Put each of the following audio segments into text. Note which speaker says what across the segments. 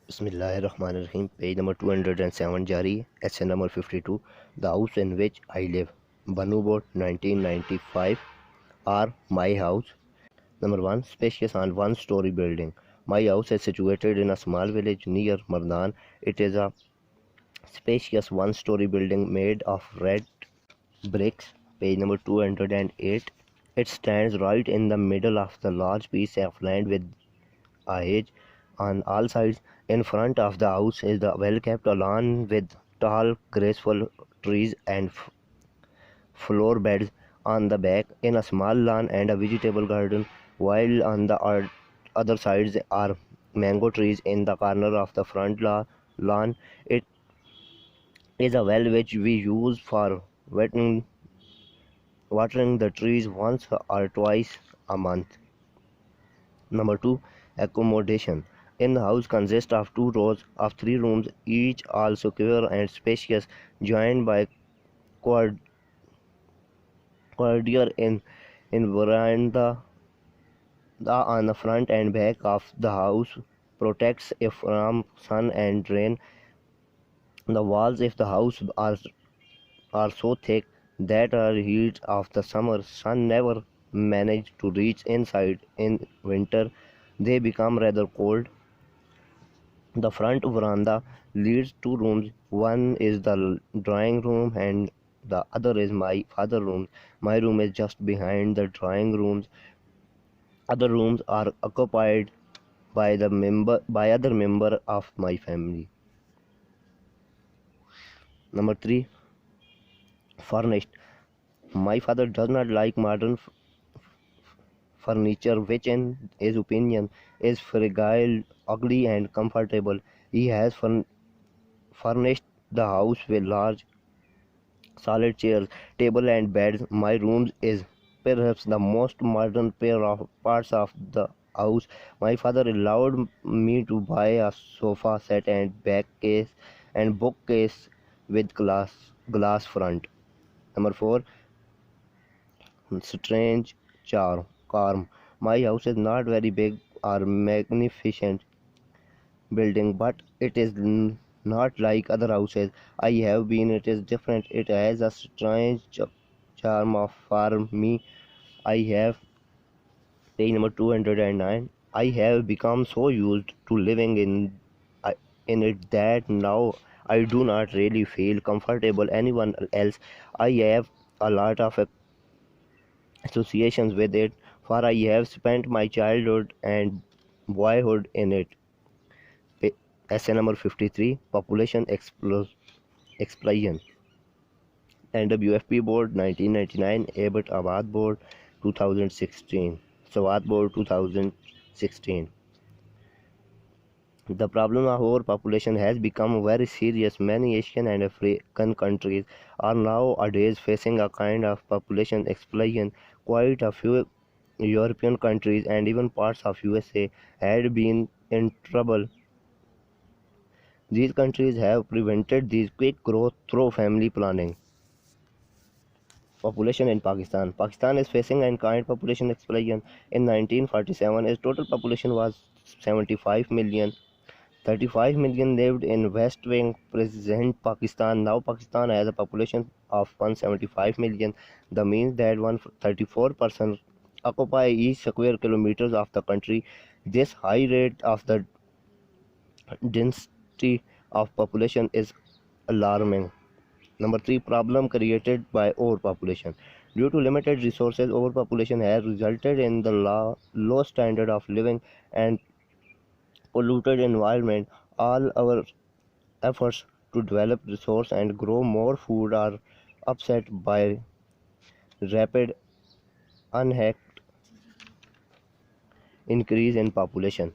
Speaker 1: Bismillahirrahmanirrahim. Page number 207 Jari, essay number 52. The house in which I live. Banu Board 1995. R. My house. Number 1. Spacious and one-story building. My house is situated in a small village near Mardan. It is a spacious one-story building made of red bricks. Page number 208. It stands right in the middle of the large piece of land with a hedge on all sides. In front of the house is the well-kept lawn with tall, graceful trees and flower beds on the back, in a small lawn and a vegetable garden, while on the other sides are mango trees in the corner of the front lawn. It is a well which we use for watering the trees once or twice a month. Number 2. Accommodation. In the house consists of two rows of three rooms, each all secure and spacious, joined by quad corridor in veranda on the front and back of the house, protects it from sun and rain. The walls of the house are so thick that the heat of the summer sun never manage to reach inside. In winter they become rather cold. The front veranda leads two rooms. One is the drawing room and the other is my father's room. My room is just behind the drawing rooms. Other rooms are occupied by other member of my family. Number 3. Furnished. My father does not like modern furniture, which in his opinion is fragile, ugly and comfortable. He has furnished the house with large solid chairs, table and beds. My room is perhaps the most modern pair of parts of the house. My father allowed me to buy a sofa set and back case and bookcase with glass front. Number 4. Strange charm. My house is not very big or magnificent building, but it is not like other houses I have been. It is different. It has a strange charm for me. I have Page number 209. I have become so used to living in it that now I do not really feel comfortable anyone else. I have a lot of associations with it, for I have spent my childhood and boyhood in it. Essay number 53. Population Explosion. NWFP Board 1999, Abbott Awad Board 2016, Swat Board 2016. The problem of overpopulation has become very serious. Many Asian and African countries are nowadays facing a kind of population explosion. Quite a few European countries and even parts of USA had been in trouble. These countries have prevented this quick growth through family planning. Population in Pakistan. Pakistan is facing a kind population explosion. In 1947, its total population was 75 million. 35 million lived in West Wing, present Pakistan. Now Pakistan has a population of 175 million. That means that 134% occupy each square kilometers of the country. This high rate of the density of population is alarming. Number 3. Problem created by overpopulation. Due to limited resources, overpopulation has resulted in the low standard of living and polluted environment. All our efforts to develop resource and grow more food are upset by rapid unhacked increase in population.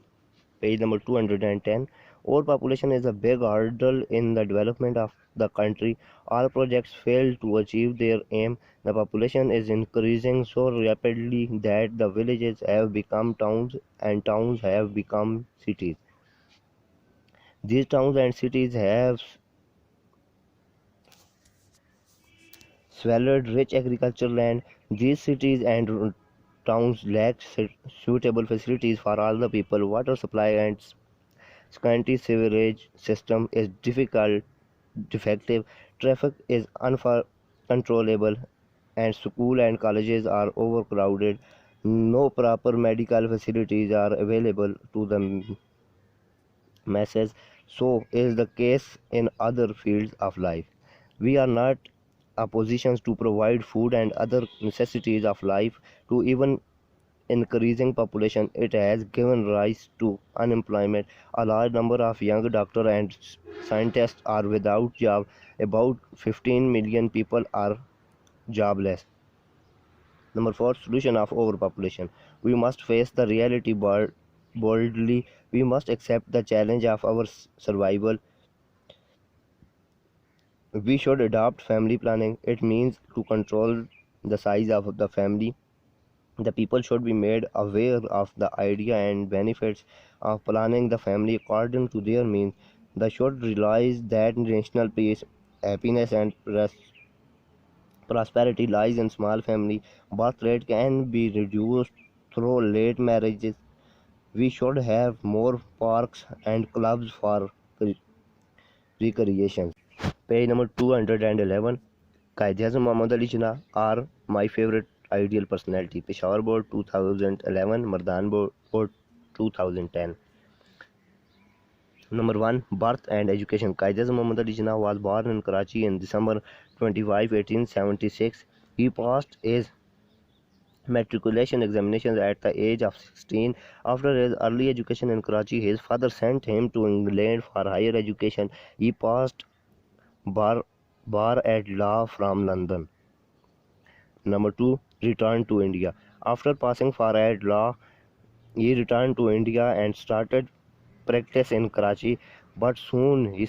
Speaker 1: Page number 210. Overpopulation is a big hurdle in the development of the country. All projects fail to achieve their aim. The population is increasing so rapidly that the villages have become towns and towns have become cities. These towns and cities have swallowed rich agricultural land. These cities and towns lack suitable facilities for all the people. Water supply and scanty sewerage system is defective, traffic is uncontrollable, and school and colleges are overcrowded. No proper medical facilities are available to the masses. So is the case in other fields of life. We are not oppositions to provide food and other necessities of life to even increasing population. It has given rise to unemployment. A large number of young doctors and scientists are without job. About 15 million people are jobless. Number 4, solution of overpopulation. We must face the reality boldly. We must accept the challenge of our survival. We should adopt family planning. It means to control the size of the family. The people should be made aware of the idea and benefits of planning the family according to their means. They should realize that national peace, happiness, and prosperity lies in small family. Birth rate can be reduced through late marriages. We should have more parks and clubs for recreation. Page number 211. Quaid-e-Azam Muhammad Ali Jinnah are my favorite ideal personality. Peshawar Board 2011, Mardan Board 2010. Number 1, birth and education. Quaid-e-Azam Muhammad Ali Jinnah was born in Karachi in December 25, 1876. He passed his matriculation examinations at the age of 16. After his early education in Karachi, his father sent him to England for higher education. He passed bar, bar at law from London. Number 2, returned to India. After passing for at law, he returned to India and started practice in Karachi, but soon he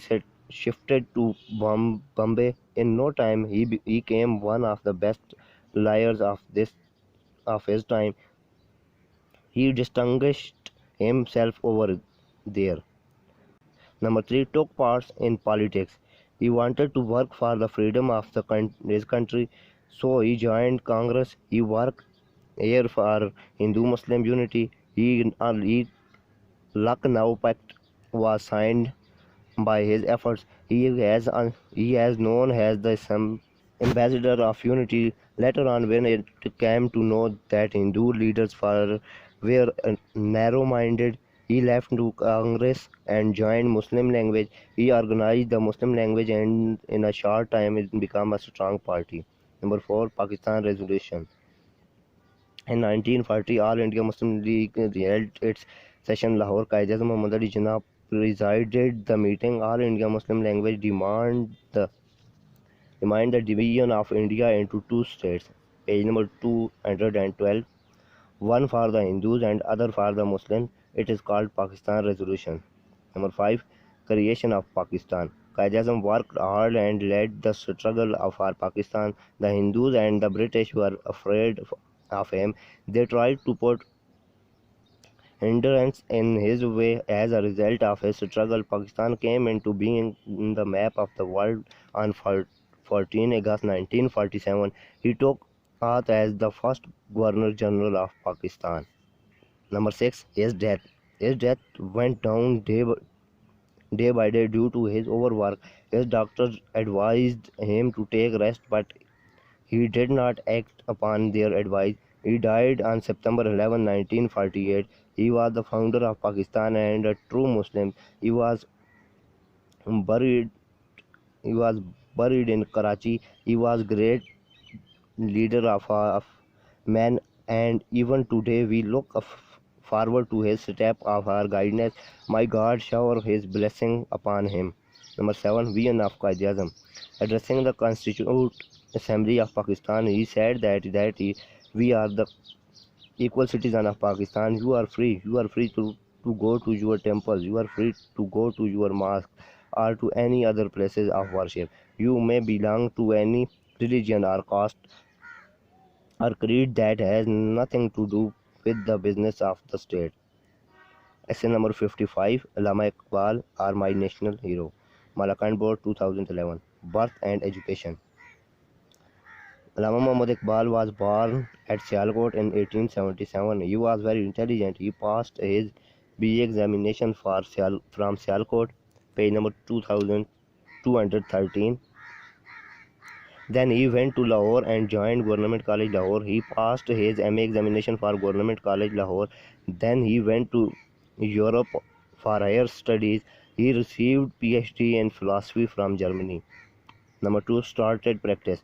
Speaker 1: shifted to Bombay. In no time, he became one of the best lawyers of his time. He distinguished himself over there. Number 3, took part in politics. He wanted to work for the freedom of his country, so he joined Congress. He worked here for Hindu-Muslim unity. He Lucknow Pact was signed by his efforts. He has known as the ambassador of unity. Later on, when it came to know that Hindu leaders were narrow-minded, he left to Congress and joined Muslim language. He organized the Muslim language and in a short time it became a strong party. Number 4, Pakistan Resolution. In 1940, All India Muslim League held its session in Lahore. Quaid-e-Azam Muhammad Ali Jinnah presided the meeting. All India Muslim language demand the division of India into two states. Page number 212. One for the Hindus and other for the Muslims. It is called Pakistan Resolution. Number 5, creation of Pakistan. Quaid-e-Azam worked hard and led the struggle for Pakistan. The Hindus and the British were afraid of him. They tried to put hindrance in his way. As a result of his struggle, Pakistan came into being in the map of the world on 14 August 1947. He took oath as the first Governor General of Pakistan. Number 6, his death. His death went down day by day due to his overwork. His doctors advised him to take rest, but he did not act upon their advice. He died on September 11, 1948. He was the founder of Pakistan and a true Muslim. He was buried. He was buried in Karachi. He was great leader of men, and even today we look forward to his step of our guidance. My God shower his blessing upon him. Number 7, Vision of Quaid-e-Azam. Addressing the Constituent Assembly of Pakistan, he said that we are the equal citizen of Pakistan. You are free. You are free to go to your temples. You are free to go to your mosque or to any other places of worship. You may belong to any religion or caste or creed that has nothing to do with the business of the state. Essay number 55, Allama Iqbal are my national hero. Malakand Board 2011. Birth and education. Allama Muhammad Iqbal was born at Sialkot in 1877. He was very intelligent. He passed his BA examination from Sialkot, page number 2213. Then he went to Lahore and joined Government College Lahore. He passed his MA examination for Government College Lahore. Then he went to Europe for higher studies. He received PhD in philosophy from Germany. Number 2, started practice.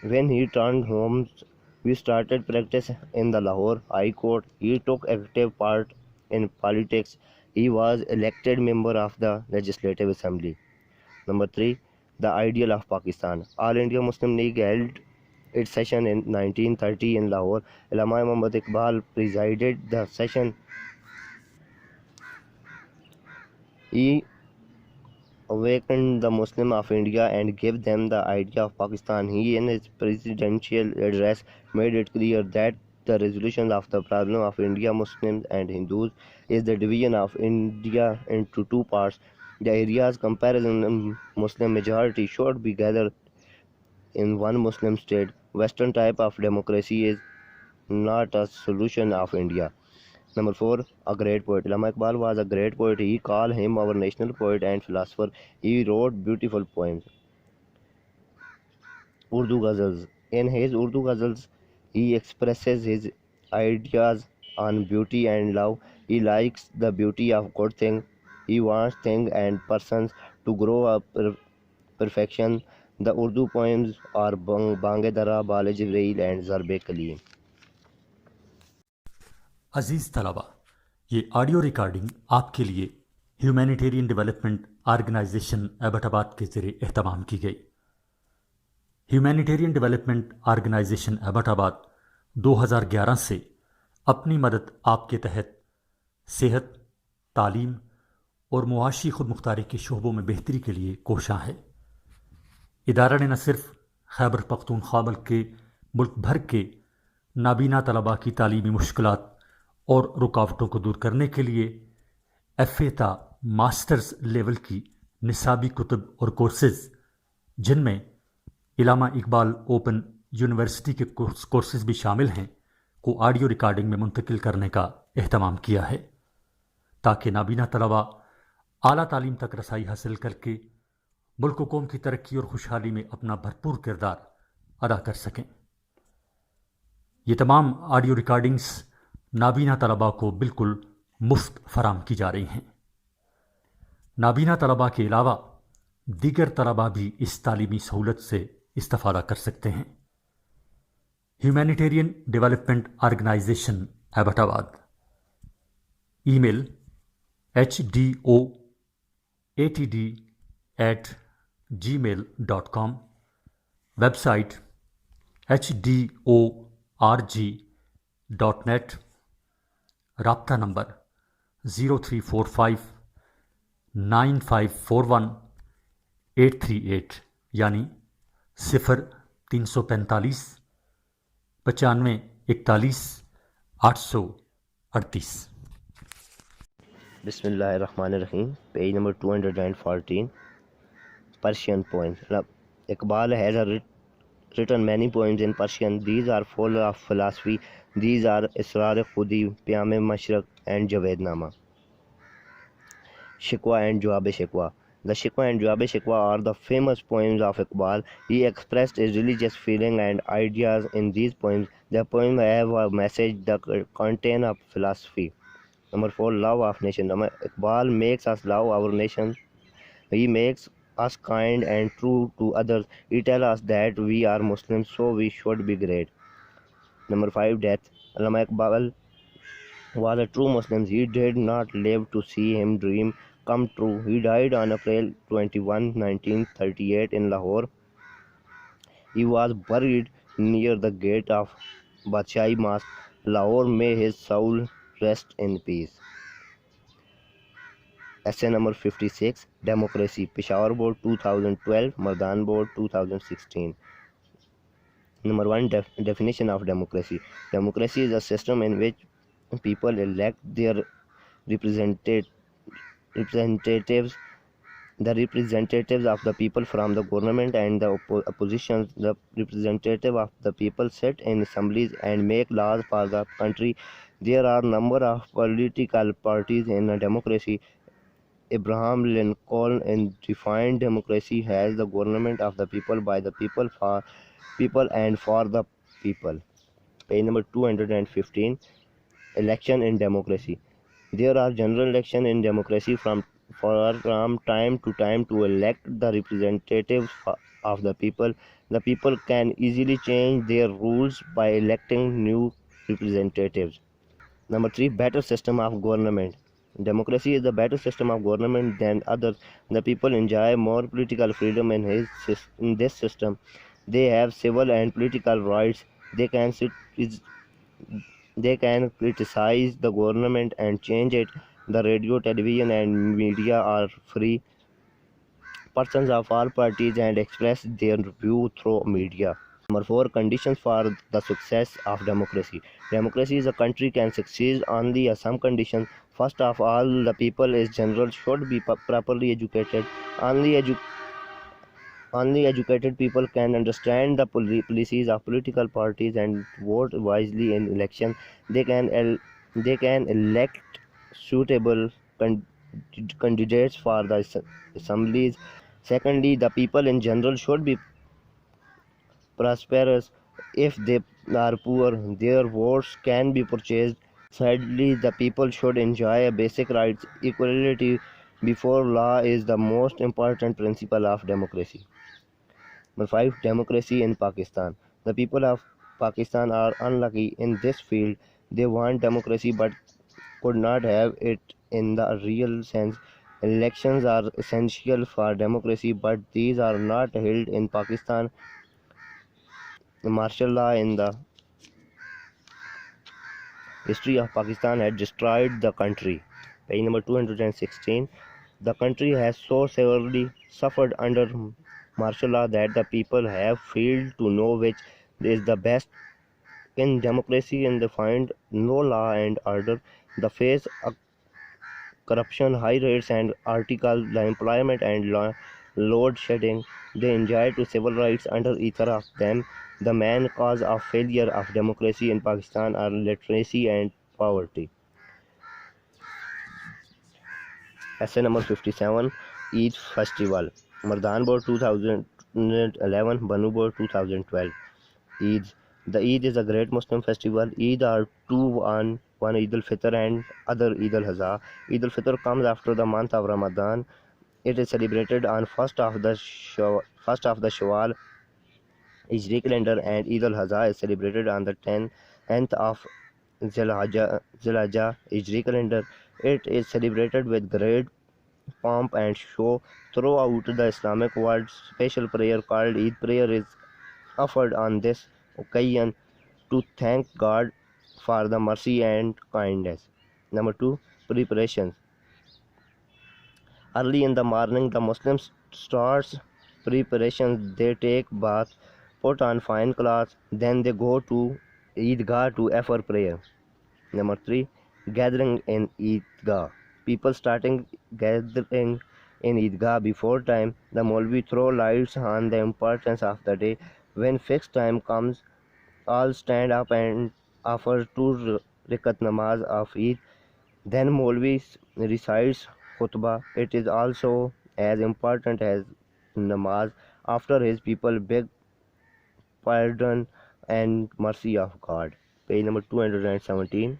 Speaker 1: When he returned home, we started practice in the Lahore High Court. He took active part in politics. He was elected member of the Legislative Assembly. Number 3, the ideal of Pakistan. All India Muslim League held its session in 1930 in Lahore. Allama Muhammad Iqbal presided the session. He awakened the Muslims of India and gave them the idea of Pakistan. He, in his presidential address, made it clear that the resolution of the problem of India Muslims and Hindus is the division of India into two parts. The areas comparison Muslim majority should be gathered in one Muslim state. Western type of democracy is not a solution of India. Number 4, a great poet. Allama Iqbal was a great poet. He called him our national poet and philosopher. He wrote beautiful poems. Urdu Ghazals. In his Urdu Ghazals, he expresses his ideas on beauty and love. He likes the beauty of good things. He wants things and persons to grow up perfection. The Urdu poems are Bange Dara, Bale Jibreel and Zarbe Kaleem.
Speaker 2: عزیز طلبہ، یہ audio recording آپ کے لیے humanitarian development organization Abbott آباد کے ذریعے اہتمام کی گئی۔ ہیومینیٹیرین ڈیولپمنٹ آرگنائزیشن ایبٹ آباد 2011 سے اپنی مدد آپ کے تحت صحت، تعلیم اور معاشی خود مختاری کے شعبوں میں بہتری کے لیے کوشاں ہے۔ ادارہ نے نہ صرف خیبر پختونخوا بلکہ ملک بھر کے نابینا طلباء کی تعلیمی مشکلات اور رکاوٹوں کو دور کرنے کے لیے FA تا ماسٹرز لیول کی نصابی کتب اور کورسز، جن میں علامہ اقبال اوپن یونیورسٹی کے کورسز بھی شامل ہیں، کو آڈیو ریکارڈنگ میں منتقل کرنے کا اہتمام کیا ہے تاکہ نابینا طلباء اعلیٰ تعلیم تک رسائی حاصل کر کے ملک و قوم کی ترقی اور خوشحالی میں اپنا بھرپور کردار ادا کر سکیں۔ یہ تمام آڈیو ریکارڈنگز نابینا طلباء کو بالکل مفت فراہم کی جا رہی ہیں۔ نابینا طلباء کے علاوہ دیگر طلباء بھی اس تعلیمی سہولت سے استفادہ کر سکتے ہیں۔ ہیومینیٹیرین ڈیولپمنٹ آرگنائزیشن ایبٹ آباد، ای میل HDOATD@gmail.com، ویب سائٹ HDORG.net، رابطہ نمبر 03459541-838 یعنی 0345 9541 838۔
Speaker 1: بسم اللہ الرحمن الرحیم. Page number 214. Persian poems. Iqbal has written many poems in Persian. These are full of philosophy. These are Israr Khudi, Piyam Mashraq and Javed Nama. Shikwa and Jawab Shikwa. The Shikwa and Jawab Shikwa are the famous poems of Iqbal. He expressed his religious feeling and ideas in these poems. The poems have a message that contain a philosophy. Number 4, love of nation. Iqbal makes us love our nation. He makes us kind and true to others. He tells us that we are Muslims, so we should be great. Number 5, death. Allama Iqbal was a true Muslim. He did not live to see him dream come true. He died on April 21, 1938 in Lahore. He was buried near the gate of Badshahi Mosque, Lahore. May his soul rest in peace. Essay number 56, Democracy. Peshawar Board 2012, Mardan Board 2016. Number 1, definition of democracy. Democracy is a system in which people elect their representatives the representatives of the people from the government and the opposition. The representative of the people sit in assemblies and make laws for the country. There are number of political parties in a democracy. Abraham Lincoln defined democracy as the government of the people, by the people, for people, and for the people. Page number 215. Election in democracy. There are general elections in democracy from time to time to elect the representatives of the people. The people can easily change their rules by electing new representatives. Number 3. Better system of government. Democracy is a better system of government than others. The people enjoy more political freedom in this system. They have civil and political rights. They can they can criticize the government and change it. The radio, television, and media are free. Persons of all parties and express their view through media. Number 4. Conditions for the success of democracy. Democracy is a country can succeed only on some conditions. First of all, the people in general should be properly educated. Only educated people can understand the policies of political parties and vote wisely in election. They can elect suitable candidates for the assemblies. Secondly, the people in general should be prosperous. If they are poor, their votes can be purchased. Thirdly, the people should enjoy basic rights. Equality before law is the most important principle of democracy. Number 5. Democracy in Pakistan. The people of Pakistan are unlucky in this field. They want democracy but could not have it in the real sense. Elections are essential for democracy, but these are not held in Pakistan. The martial law in the history of Pakistan had destroyed the country. Page number 216. The country has so severely suffered under martial law that the people have failed to know which is the best. In democracy, and they find no law and order. The face corruption, high rates and article employment and load shedding. They enjoy to civil rights under either of them. The main cause of failure of democracy in Pakistan are literacy and poverty. Essay number 57. Eid Festival. Mardan Board 2011, Banu Board 2012. Eid. The Eid is a great Muslim festival. Eid are two: one Eid al-Fitr and other Eid al-Adha. Eid al-Fitr comes after the month of Ramadan. It is celebrated on first of the Shawwal Hijri calendar, and Eid al-Adha is celebrated on the 10th of Zilhijjah Hijri calendar. It is celebrated with great pomp and show throughout the Islamic world. Special prayer called Eid prayer is offered on this occasion to thank God for the mercy and kindness. Number 2. Preparations. Early in the morning, the Muslims starts preparations. They take bath, put on fine clothes, then they go to Eidgah to offer prayer. Number 3. Gathering in Eidgah. People starting gathering in Eidgah before time. The Maulvi throw lights on the importance of the day. When fixed time comes, all stand up and offer 2 rakat namaz of Eid. Then Maulvi recites khutbah. It is also as important as namaz. After his people beg pardon and mercy of God. Page number 217.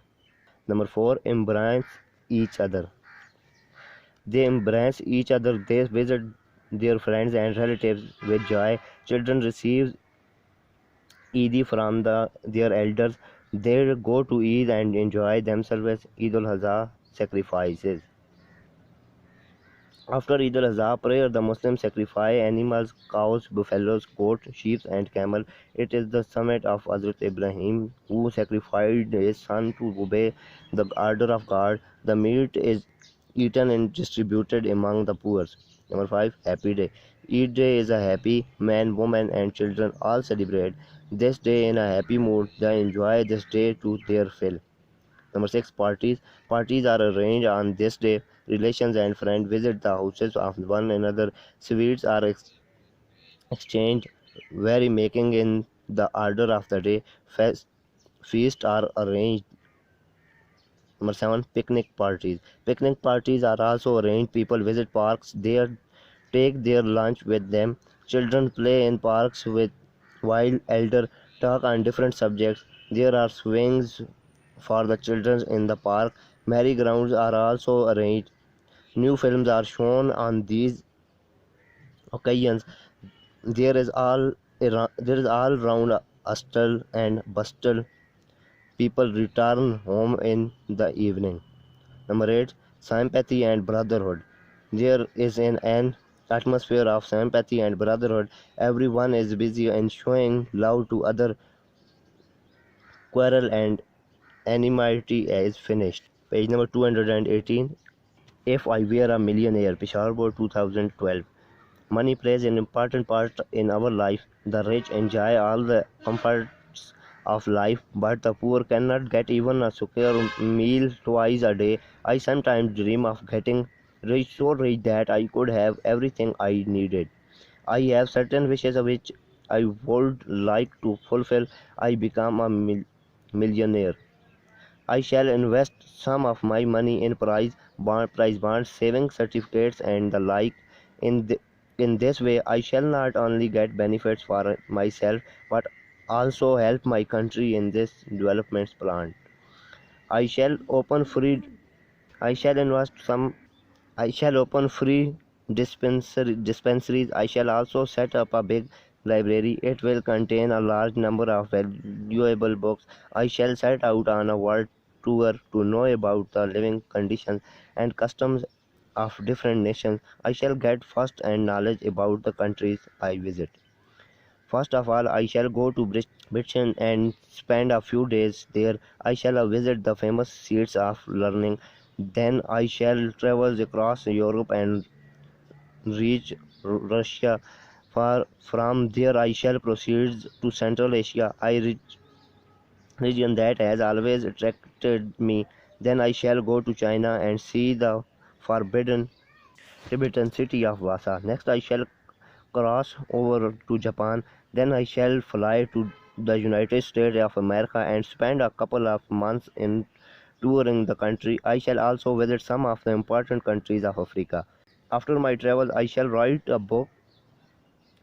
Speaker 1: Number 4. Embrace each other. They embrace each other. They visit their friends and relatives with joy. Children receive Eid from their elders. They go to Eid and enjoy themselves. Eid al-Adha sacrifices. After Eid al-Adha prayer, the Muslims sacrifice animals, cows, buffaloes, goats, sheep, and camel. It is the summit of Hazrat Ibrahim, who sacrificed his son to obey the order of God. The meat is eaten and distributed among the poor. Number 5. Happy Day. Eid Day is a happy. Man, woman, and children all celebrate this day in a happy mood. They enjoy this day to their fill. Number 6. Parties. Parties are arranged on this day. relations and friends visit the houses of one another. Sweets are exchanged, very making in the order of the day. Feasts are arranged. Number 7. Picnic parties. Picnic parties are also arranged. People visit parks. They take their lunch with them. Children play in parks with while elders talk on different subjects. There are swings for the children in the park. Merry-go-rounds are also arranged. New films are shown on these occasions. There is all round hustle and bustle. People return home in the evening. Number 8. Sympathy and brotherhood. There is an atmosphere of sympathy and brotherhood. Everyone is busy in showing love to other. Quarrel and enmity is finished. Page number 218. If I Were a Millionaire, Peshawar Board 2012. Money plays an important part in our life. The rich enjoy all the comforts of life, but the poor cannot get even a secure meal twice a day. I sometimes dream of getting rich, so rich that I could have everything I needed. I have certain wishes which I would like to fulfill. I become a millionaire. I shall invest some of my money in prize bonds, savings certificates, and the like. In this way, I shall not only get benefits for myself, but also help my country in this development plan. I shall open free. I shall invest some. I shall open free dispensaries. I shall also set up a big library. It will contain a large number of valuable books. I shall set out on a world tour to know about the living conditions and customs of different nations. I shall get first-hand knowledge about the countries I visit. First of all, I shall go to Britain and spend a few days there. I shall visit the famous seats of learning. Then I shall travel across Europe and reach Russia. From there, I shall proceed to Central Asia, a region that has always attracted me. Then I shall go to China and see the forbidden Tibetan city of Lhasa. Next, I shall cross over to Japan. Then I shall fly to the United States of America and spend a couple of months in touring the country. I shall also visit some of the important countries of Africa. After my travels, I shall write a book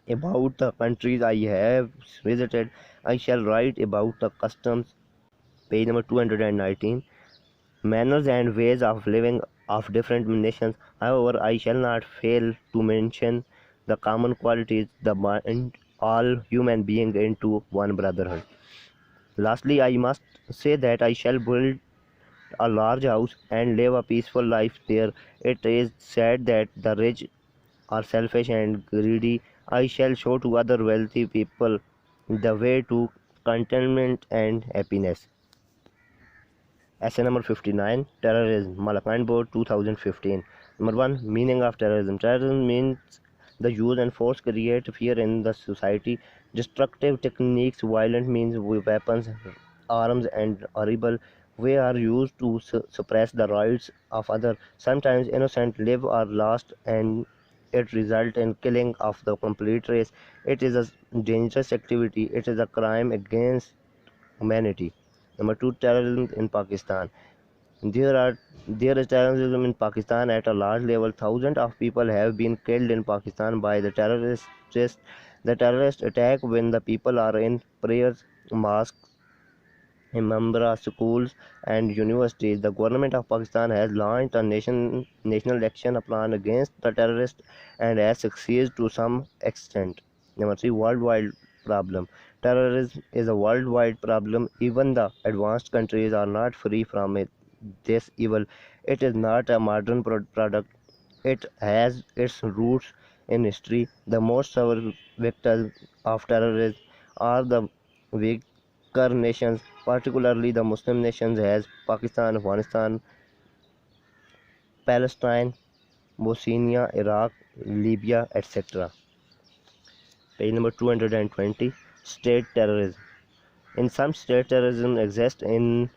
Speaker 1: about the countries I have visited. I shall write about the customs. Page number 219. Manners and ways of living of different nations. However, I shall not fail to mention the common qualities that bind all human beings into one brotherhood. Lastly, I must say that I shall build a large house and live a peaceful life there. It is said that the rich are selfish and greedy. I shall show to other wealthy people the way to contentment and happiness. Essay number 59. Terrorism. Malakand Board 2015. Number 1. Meaning of terrorism. Terrorism means the use and force create fear in the society. Destructive techniques, violent means, weapons, arms, and horrible way are used to suppress the rights of others. Sometimes innocent live are lost, and it results in killing of the complete race. It is a dangerous activity. It is a crime against humanity. Number 2. Terrorism in Pakistan. There is terrorism in Pakistan at a large level. Thousands of people have been killed in Pakistan by the terrorists. The terrorist attack when the people are in prayers, mosques, Imambra schools and universities. The government of Pakistan has launched a national action plan against the terrorists and has succeeded to some extent. Number 3. Worldwide problem. Terrorism is a worldwide problem. Even the advanced countries are not free from it. This evil. It is not a modern product. It has its roots in history. The most severe victims of terrorism are the weaker nations, particularly the Muslim nations as Pakistan, Afghanistan, Palestine, Bosnia, Iraq, Libya, etc. Page number 220. State terrorism. In some states, terrorism exists in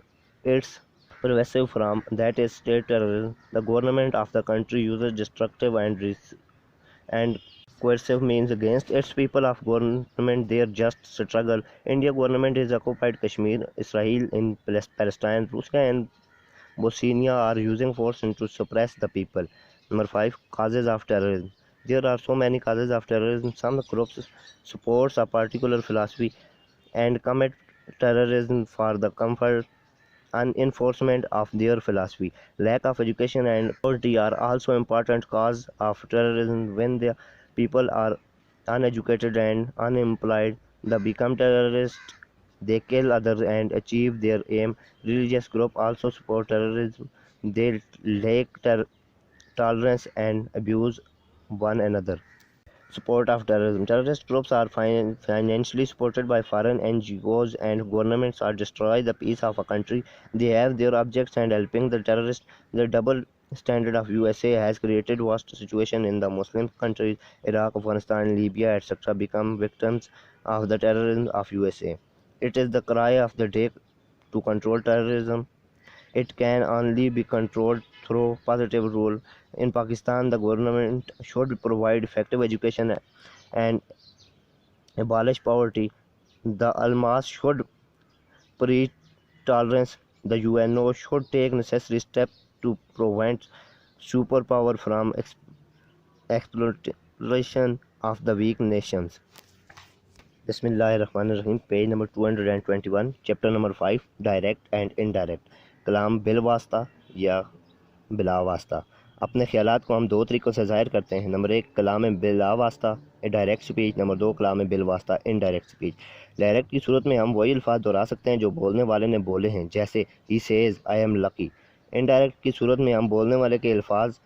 Speaker 1: its pervasive form, that is state terrorism. The government of the country uses destructive and coercive means against its people of government their just struggle. India government is occupied Kashmir, Israel in Palestine, Russia and Bosnia are using force to suppress the people. Number 5. Causes of terrorism. There are so many causes of terrorism. Some groups supports a particular philosophy and commit terrorism for the comfort and enforcement of their philosophy. Lack of education and poverty are also important cause of terrorism. When the people are uneducated and unemployed, they become terrorists. They kill others and achieve their aim. Religious groups also support terrorism. They lack tolerance and abuse one another. Support of terrorism. Terrorist groups are financially supported by foreign NGOs and governments or destroy the peace of a country. They have their objects and helping the terrorists. The double standard of USA has created worst situation in the Muslim countries. Iraq, Afghanistan, Libya, etc. become victims of the terrorism of USA. It is the cry of the day to control terrorism. It can only be controlled through positive rule. In Pakistan, the government should provide effective education and abolish poverty. The Almas should preach tolerance. The UNO should take necessary steps to prevent superpower from exploitation of the weak nations. Bismillahirrahmanirrahim. Page number 221, chapter number 5, direct and indirect. Kalam bill वास्ता या बिला वास्ता. अपने ख्यालात को हम दो तरीक़ों से ज़ाहिर करते हैं. नंबर 1 कलाम बिला वास्ता डायरेक्ट स्पीच. नंबर 2 कलाम बिल वास्ता इनडायरेक्ट स्पीच. डायरेक्ट की सूरत में हम वही अल्फाज दोहरा सकते हैं जो बोलने वाले ने बोले हैं, जैसे ही says I am lucky. Indirect की सूरत में हम बोलने वाले के अल्फाज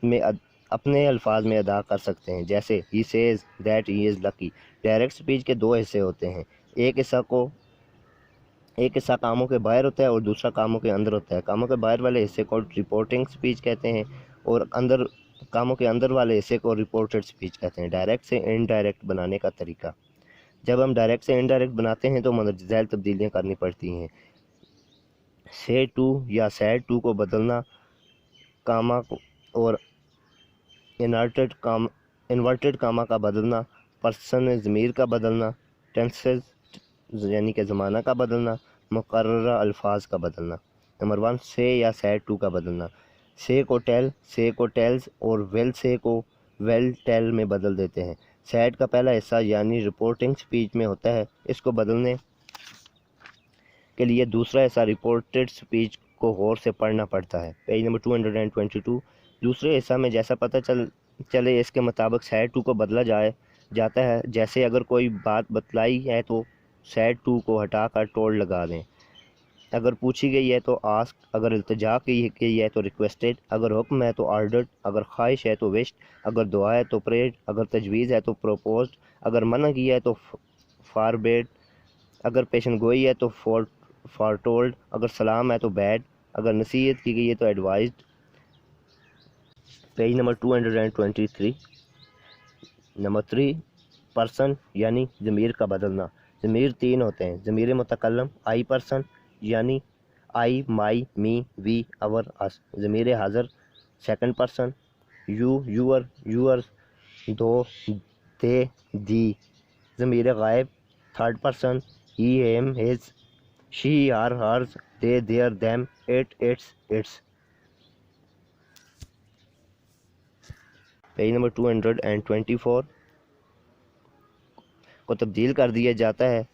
Speaker 1: में अपने अल्फाज में अदा कर सकते हैं, जैसे ही says that he is lucky. Direct speech के दो हिस्से होते हैं. एक हिस्सा कामों के बाहर होता है और दूसरा कामों के अंदर होता है. कामों के बाहर वाले हिस्से को रिपोर्टिंग स्पीच कहते हैं और कामों के अंदर वाले हिस्से को रिपोर्टेड स्पीच कहते हैं. डायरेक्ट से इनडायरेक्ट बनाने का तरीका. जब हम डायरेक्ट से इनडायरेक्ट बनाते हैं तो मंदरजाल तब्दीलियाँ करनी पड़ती हैं. से टू या सैड टू को बदलना, कामा और इन्वर्टेड कामा का बदलना, पर्सन ज़मीर का बदलना, टेंसेस यानी कि ज़माना का बदलना, मुकर्ररा अल्फाज का बदलना. नंबर 1 से या सैड टू का बदलना. से को टेल, से को टेल्स और वेल से को वेल टेल में बदल देते हैं. सैड का पहला हिस्सा यानी रिपोर्टिंग स्पीच में होता है. इसको बदलने के लिए दूसरा हिस्सा रिपोर्टेड स्पीच को गौर से पढ़ना पड़ता है. Page number 222. दूसरे हिस्सा में जैसा पता चले इसके मुताबिक सैड टू को बदला जाता है. जैसे अगर कोई बात बतलाई है तो सैड टू को हटाकर टोल्ड लगा दें. अगर पूछी गई है तो आस्क, अगर इल्तिजा की गई है तो रिक्वेस्टेड, अगर हुक्म है तो ऑर्डर्ड, अगर ख्वाहिश है तो विश्ड, अगर दुआ है तो प्रेड, अगर तजवीज़ है तो प्रोपोज्ड, अगर मना किया है तो फॉरबेड, अगर पेशन गोई है तो फॉरटोल्ड, अगर सलाम है तो बैड, अगर नसीहत की गई है तो advised. Page number 223. Number 3 person यानी ज़मीर का बदलना. ज़मीर 3 होते हैं. ज़मीर मुतकल्लम आई पर्सन यानी I, my, me, we, our, us. ज़मीर हाज़र second person you, your, yours, thou, thy, thee. ज़मीर गायब third person he, him, his, she, her, hers, they, their, them, it, its, its. Page number 224 को तब्दील कर दिया जाता है.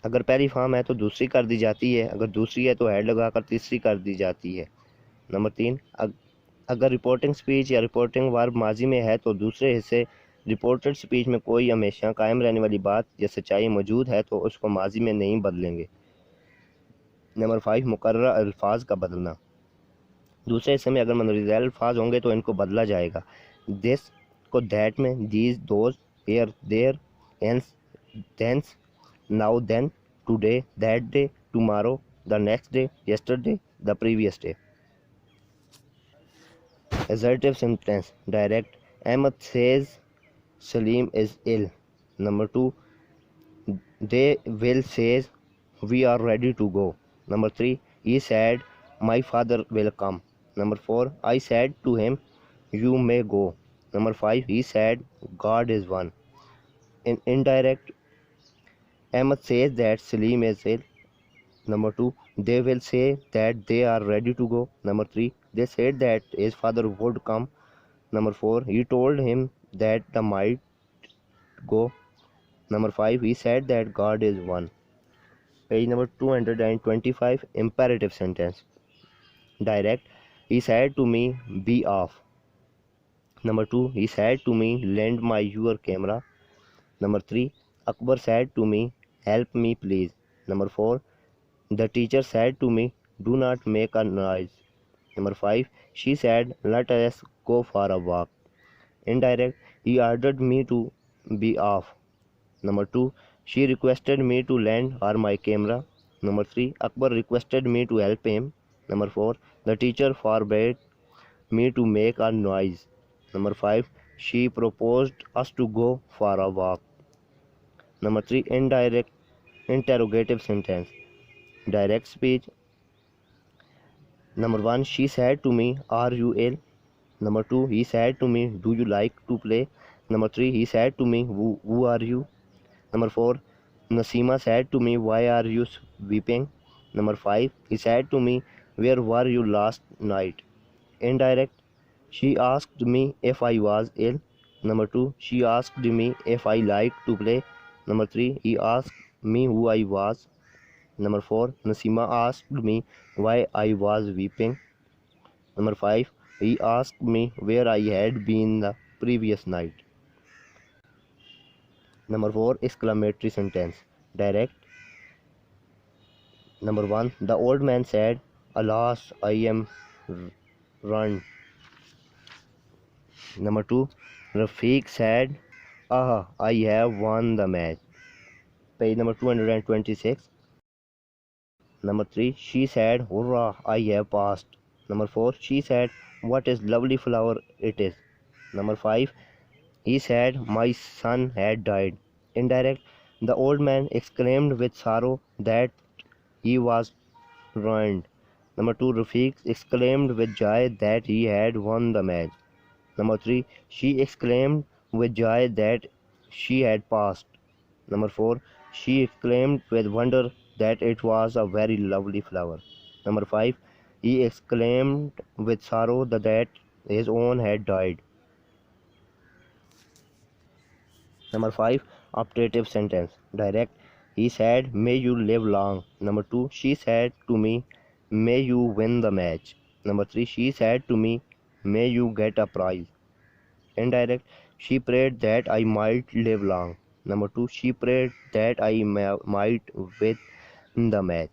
Speaker 1: अगर पहली फॉर्म है तो दूसरी कर दी जाती है, अगर दूसरी है तो हेड लगाकर तीसरी कर दी जाती है. नंबर 3 अगर रिपोर्टिंग स्पीच या रिपोर्टिंग वर्ब माजी में है तो दूसरे हिस्से रिपोर्टेड स्पीच में कोई हमेशा कायम रहने वाली बात या सच्चाई मौजूद है तो उसको माजी में नहीं बदलेंगे. नंबर 5 मुकर्रर अल्फाज का बदलना. दूसरे हिस्से में अगर मंदरजाल अल्फाज होंगे तो इनको बदला जाएगा. दिस को दैट में, these, those, here, there, hence, thence, now, then, today, that day, tomorrow, the next day, yesterday, the previous day. Assertive sentence direct. Ahmed says Salim is ill. Number 2 they will says we are ready to go. Number 3, he said, my father will come. Number 4, I said to him, you may go. Number 5, he said, God is one. In indirect, Ahmed says that Salim is ill. Number 2, they will say that they are ready to go. Number 3, they said that his father would come. Number 4, he told him that the might go. Number 5, he said that God is one. Page number 225, imperative sentence. Direct, he said to me, be off. Number 2, he said to me, lend my your camera. Number 3, Akbar said to me, help me please. Number 4, the teacher said to me, do not make a noise. Number 5, she said, let us go for a walk. Indirect, he ordered me to be off. Number 2, she requested me to lend her my camera. Number 3, Akbar requested me to help him. Number 4, the teacher forbade me to make a noise. Number 5, she proposed us to go for a walk. Number 3, indirect interrogative sentence. Direct speech. Number 1, she said to me, are you ill? Number 2, he said to me, do you like to play? Number 3, he said to me, who are you? Number 4, Nasima said to me, why are you weeping? Number 5, he said to me, where were you last night? Indirect, she asked me if I was ill. Number 2, she asked me if I liked to play. Number 3, he asked me who I was. Number 4, Nasima asked me why I was weeping. Number 5, he asked me where I had been the previous night. Number 4, exclamatory sentence. Direct. Number 1, the old man said, alas, I am ruined. Number 2, Rafiq said, ah, I have won the match. Page number 226. Number 3, she said, hurrah, I have passed. Number 4, she said, what a lovely flower it is. Number 5, he said, my son had died. Indirect, the old man exclaimed with sorrow that he was ruined. Number 2, Rafiq exclaimed with joy that he had won the match. Number 3, she exclaimed with joy that she had passed. Number 4, she exclaimed with wonder that it was a very lovely flower. Number 5, he exclaimed with sorrow that his own had died. Number 5, optative sentence. Direct, he said, may you live long. Number 2, she said to me, may you win the match. Number 3, she said to me, may you get a prize. Indirect, she prayed that I might live long. Number 2, she prayed that I might win the match.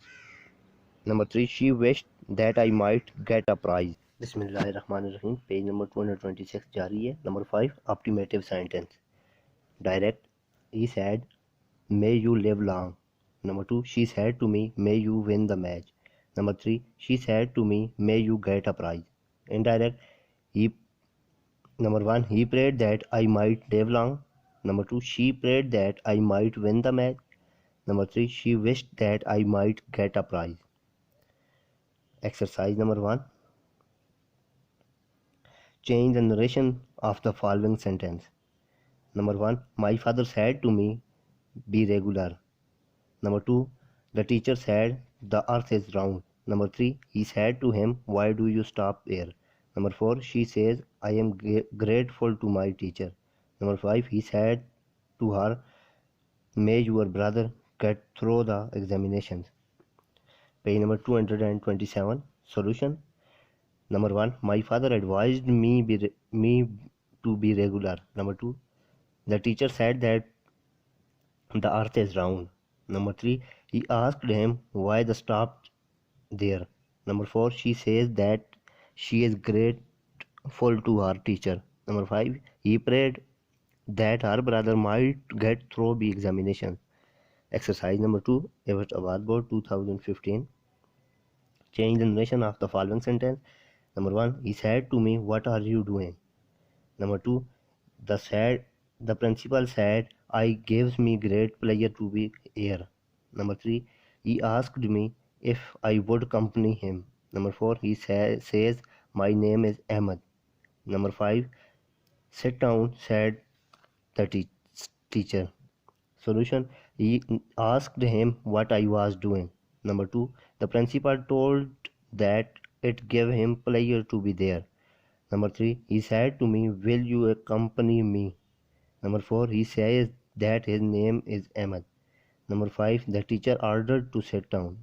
Speaker 1: Number 3, she wished that I might get a prize. Bismillahirrahmanirrahim. Page number 226 jari hai. Number 5, optimative sentence. Direct, he said, may you live long. Number 2, she said to me, may you win the match. Number 3, she said to me, may you get a prize. Indirect, Number 1, he prayed that I might live long. Number 2, she prayed that I might win the match. Number 3, she wished that I might get a prize. Exercise number 1. Change the narration of the following sentence. Number 1, my father said to me, be regular. Number 2, the teacher said, the earth is round. Number 3, he said to him, why do you stop here? Number 4, she says, I am grateful to my teacher. Number 5, he said to her, may your brother get through the examinations. Page number 227. Solution. Number 1, my father advised me to be regular. Number 2, the teacher said that the earth is round. Number 3, he asked him why the stopped there. Number 4, she says that she is grateful to her teacher. Number 5, he prayed that her brother might get through the examination. Exercise number 2, Everett Award Board 2015. Change the narration of the following sentence. Number 1, he said to me, what are you doing? Number 2, the principal said, I gives me great pleasure to be here. Number 3, He asked me if I would accompany him. Number 4, he says my name is Ahmed. Number 5, sit down, said the teacher. Solution, he asked him what I was doing. Number 2, the principal told that it gave him pleasure to be there. Number 3, he said to me, will you accompany me? Number 4, he says that his name is Ahmed. Number 5, the teacher ordered to sit down.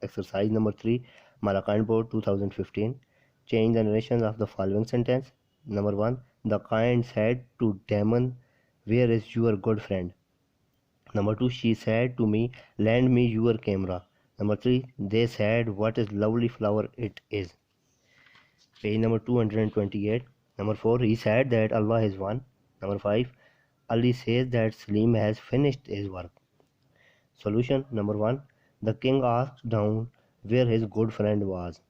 Speaker 1: Exercise number 3, Malakand Board 2015. Change the narrations of the following sentence. Number 1, the kind said to Damon, where is your good friend? Number 2, she said to me, lend me your camera. Number 3, they said, what is lovely flower it is. Page number 228. Number 4, he said that Allah is one. Number 5, Ali says that Salim has finished his work. Solution number 1, the king asked down where his good friend was.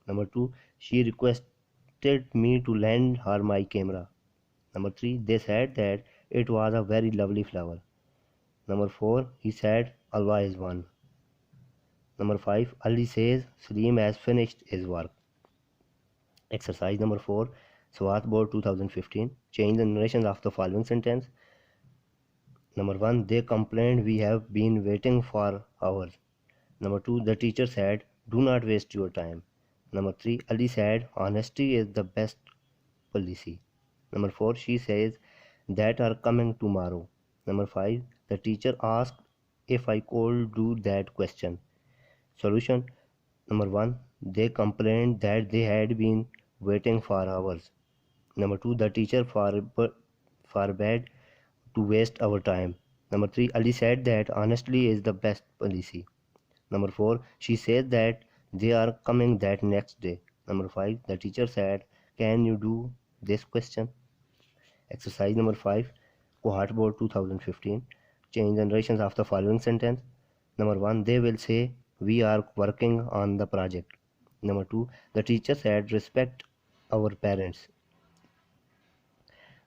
Speaker 1: Number 2, she requested me to lend her my camera. Number 3, they said that it was a very lovely flower. Number 4, he said Allah is one. Number 5, Ali says Salim has finished his work. Exercise number 4, Swat Board 2015. Change the narrations of the following sentence. Number 1, they complained we have been waiting for hours. Number 2, the teacher said, do not waste your time. Number 3, Ali said, honesty is the best policy. Number 4, she says, that are coming tomorrow. Number 5, the teacher asked if I could do that question. Solution number 1, they complained that they had been waiting for hours. Number 2, the teacher forbade to waste our time. Number 3, Ali said that honestly is the best policy. Number 4, she said that they are coming that next day. Number 5, the teacher said, can you do this question? Exercise number 5, Cohort Board 2015. Change the narrations of the following sentence. Number 1, they will say, we are working on the project. Number 2, the teacher said, respect our parents.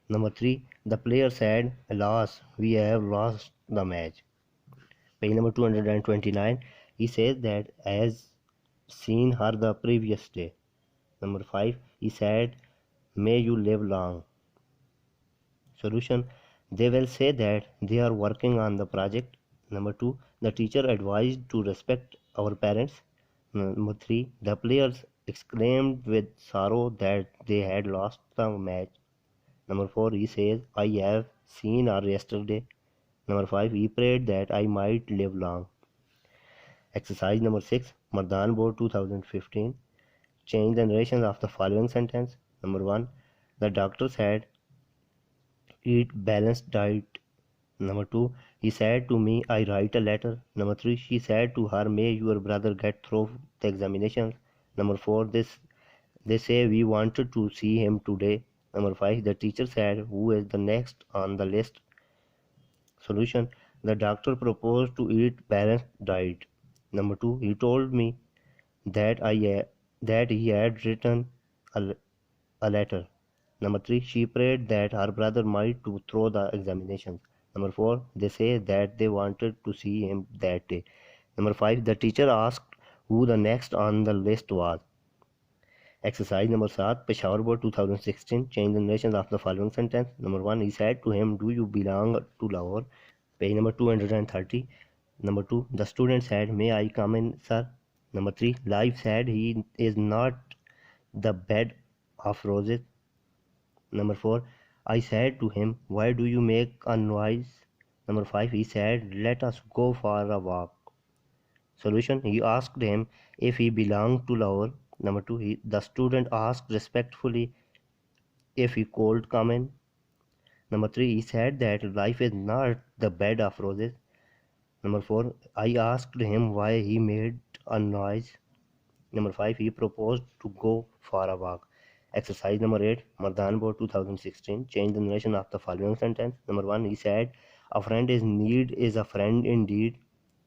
Speaker 1: Number 3, the player said, alas, we have lost the match. Page number 229, he says that as seen her the previous day. Number 5, he said, may you live long. Solution, they will say that they are working on the project. Number 2, the teacher advised to respect our parents. Number 3, the players exclaimed with sorrow that they had lost the match. Number 4, he says, I have seen her yesterday. Number 5, he prayed that I might live long. Exercise number 6, Mardan Board 2015. Change the narration of the following sentence. Number 1, the doctor said, eat balanced diet. Number 2, he said to me, I write a letter. Number 3, she said to her, may your brother get through the examinations. Number 4, they say we wanted to see him today. Number 5, the teacher said, who is the next on the list? Solution, the doctor proposed to eat balanced diet. Number 2, he told me that he had written a letter. Number 3, she prayed that her brother might to throw the examinations. Number 4, they say that they wanted to see him that day. Number 5, the teacher asked who the next on the list was. Exercise number 7, Peshawar Board 2016. Change the narrations of the following sentence. Number 1, he said to him, do you belong to Lahore? Page number 230. Number 2, the student said, may I come in, sir? Number 3, Life said he is not the bed of roses. Number 4, I said to him, why do you make a noise? Number 5, he said, let us go for a walk. Solution, he asked him if he belonged to Lahore. Number 2, the student asked respectfully if he could come in. Number 3, he said that life is not the bed of roses. Number 4, I asked him why he made a noise. Number 5, he proposed to go for a walk. Exercise number 8, Mardan Board 2016. Change the narration of the following sentence. Number 1, he said, a friend in need is a friend indeed.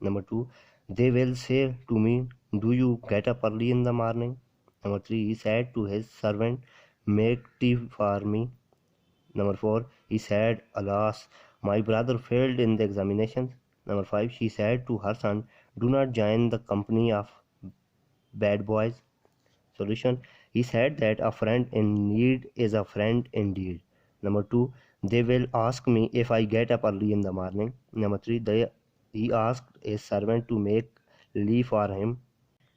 Speaker 1: Number 2, they will say to me, do you get up early in the morning? Number 3, he said to his servant, make tea for me. Number 4, he said, alas, my brother failed in the examinations. Number 5, she said to her son, Do not join the company of bad boys. Solution: he said that a friend in need is a friend indeed. Number 2, they will ask me if I get up early in the morning. Number 3, he asked a servant to make leave for him.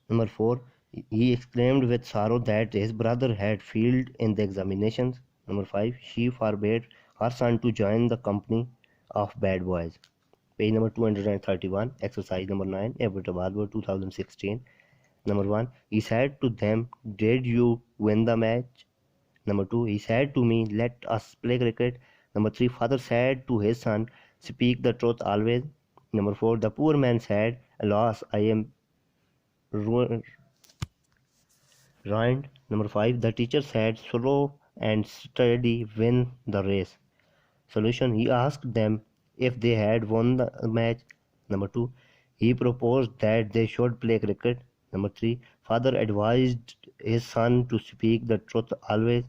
Speaker 1: Number 4, he exclaimed with sorrow that his brother had failed in the examinations. Number 5, she forbade her son to join the company of bad boys. Page number 231, exercise number 9, Abbottabad 2016. Number 1, he said to them, did you win the match? Number 2, he said to me, let us play cricket. Number 3, father said to his son, speak the truth always. Number 4, the poor man said, alas, I am ruined. Number 5, the teacher said, slow and steady win the race. Solution: he asked them if they had won the match. Number 2, he proposed that they should play cricket. Number 3, father advised his son to speak the truth always.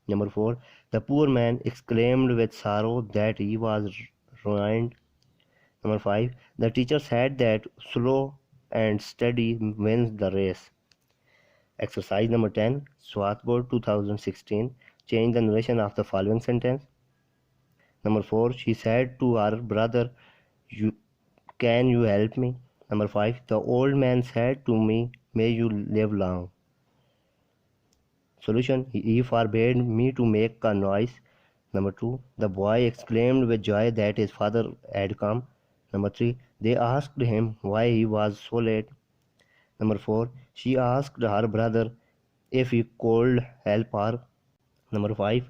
Speaker 1: Number 4, the poor man exclaimed with sorrow that he was ruined. Number 5, the teacher said that slow and steady wins the race. Exercise number 10, Swarthmore 2016. Change the narration of the following sentence. Number 4, she said to her brother, can you help me? Number 5, the old man said to me, may you live long. Solution: he forbade me to make a noise. Number 2, the boy exclaimed with joy that his father had come. Number 3, they asked him why he was so late. Number 4, she asked her brother if he could help her. Number 5,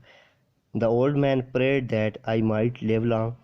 Speaker 1: the old man prayed that I might live long.